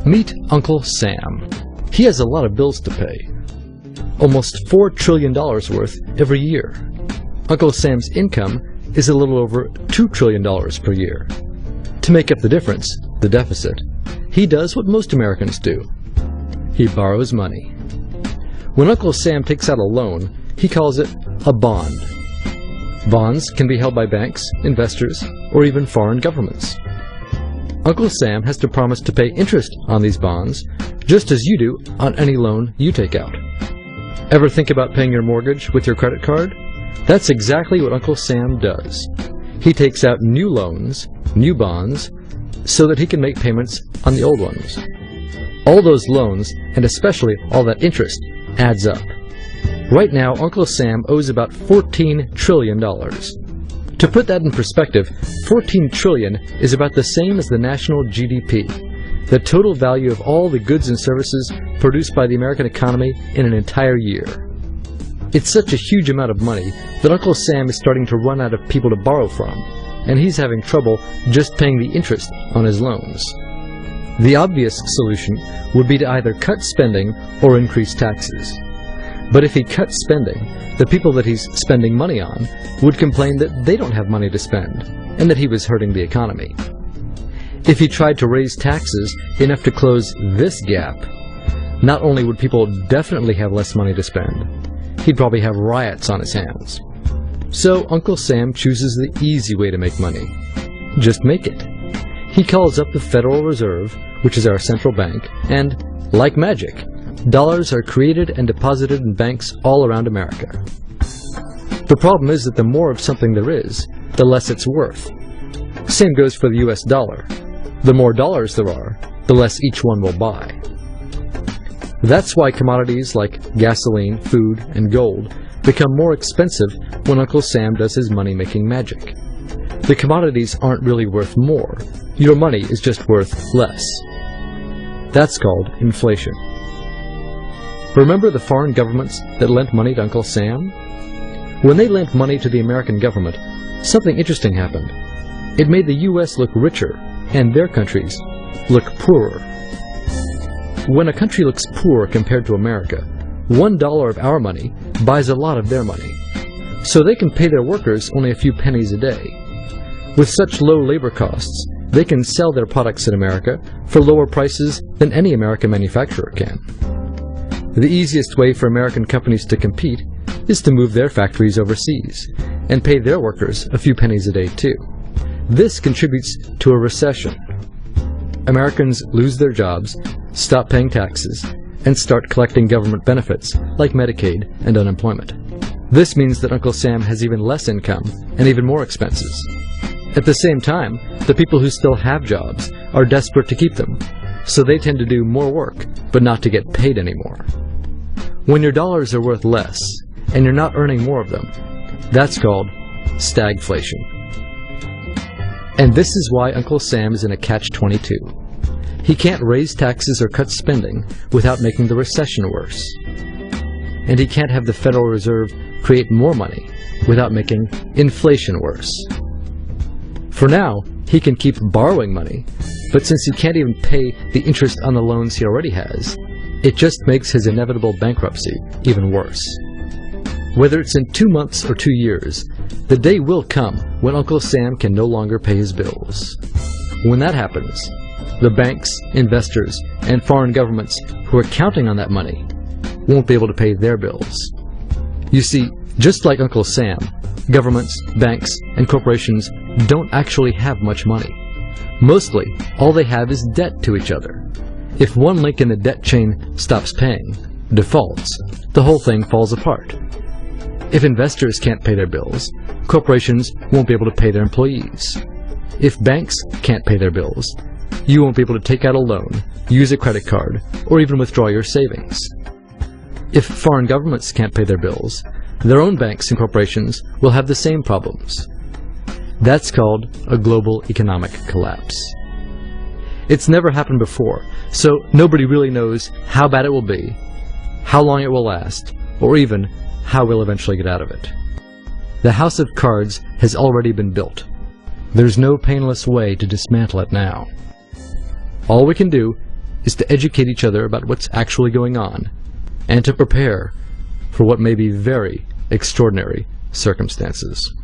Meet Uncle Sam. He has a lot of bills to pay. Almost $4 trillion worth every year. Uncle Sam's income is a little over $2 trillion per year. To make up the difference, the deficit, he does what most Americans do. He borrows money. When Uncle Sam takes out a loan, he calls it a bond. Bonds can be held by banks, investors, or even foreign governments. Uncle Sam has to promise to pay interest on these bonds, just as you do on any loan you take out. Ever think about paying your mortgage with your credit card? That's exactly what Uncle Sam does. He takes out new loans, new bonds, so that he can make payments on the old ones. All those loans, and especially all that interest, adds up. Right now, Uncle Sam owes about $14 trillion. To put that in perspective, $14 trillion is about the same as the national GDP, the total value of all the goods and services produced by the American economy in an entire year. It's such a huge amount of money that Uncle Sam is starting to run out of people to borrow from, and he's having trouble just paying the interest on his loans. The obvious solution would be to either cut spending or increase taxes. But if he cuts spending, the people that he's spending money on would complain that they don't have money to spend, and that he was hurting the economy. If he tried to raise taxes enough to close this gap, not only would people definitely have less money to spend, he'd probably have riots on his hands. So Uncle Sam chooses the easy way to make money. Just make it. He calls up the Federal Reserve, which is our central bank, and, like magic, dollars are created and deposited in banks all around America. The problem is that the more of something there is, the less it's worth. Same goes for the US dollar. The more dollars there are, the less each one will buy. That's why commodities like gasoline, food, and gold become more expensive when Uncle Sam does his money-making magic. The commodities aren't really worth more. Your money is just worth less. That's called inflation. Remember the foreign governments that lent money to Uncle Sam? When they lent money to the American government, something interesting happened. It made the U.S. look richer, and their countries look poorer. When a country looks poor compared to America, $1 of our money buys a lot of their money. So they can pay their workers only a few pennies a day. With such low labor costs, they can sell their products in America for lower prices than any American manufacturer can. The easiest way for American companies to compete is to move their factories overseas and pay their workers a few pennies a day too. This contributes to a recession. Americans lose their jobs, stop paying taxes, and start collecting government benefits like Medicaid and unemployment. This means that Uncle Sam has even less income and even more expenses. At the same time, the people who still have jobs are desperate to keep them, so they tend to do more work, but not to get paid anymore. When your dollars are worth less, and you're not earning more of them, that's called stagflation. And this is why Uncle Sam is in a catch-22. He can't raise taxes or cut spending without making the recession worse. And he can't have the Federal Reserve create more money without making inflation worse. For now, he can keep borrowing money, but since he can't even pay the interest on the loans he already has, it just makes his inevitable bankruptcy even worse. Whether it's in 2 months or 2 years, the day will come when Uncle Sam can no longer pay his bills. When that happens, the banks, investors, and foreign governments who are counting on that money won't be able to pay their bills. You see, just like Uncle Sam, governments, banks, and corporations don't actually have much money. Mostly, all they have is debt to each other. If one link in the debt chain stops paying, defaults, the whole thing falls apart. If investors can't pay their bills, corporations won't be able to pay their employees. If banks can't pay their bills, you won't be able to take out a loan, use a credit card, or even withdraw your savings. If foreign governments can't pay their bills, their own banks and corporations will have the same problems. That's called a global economic collapse. It's never happened before, so nobody really knows how bad it will be, how long it will last, or even how we'll eventually get out of it. The house of cards has already been built. There's no painless way to dismantle it now. All we can do is to educate each other about what's actually going on and to prepare for what may be very extraordinary circumstances.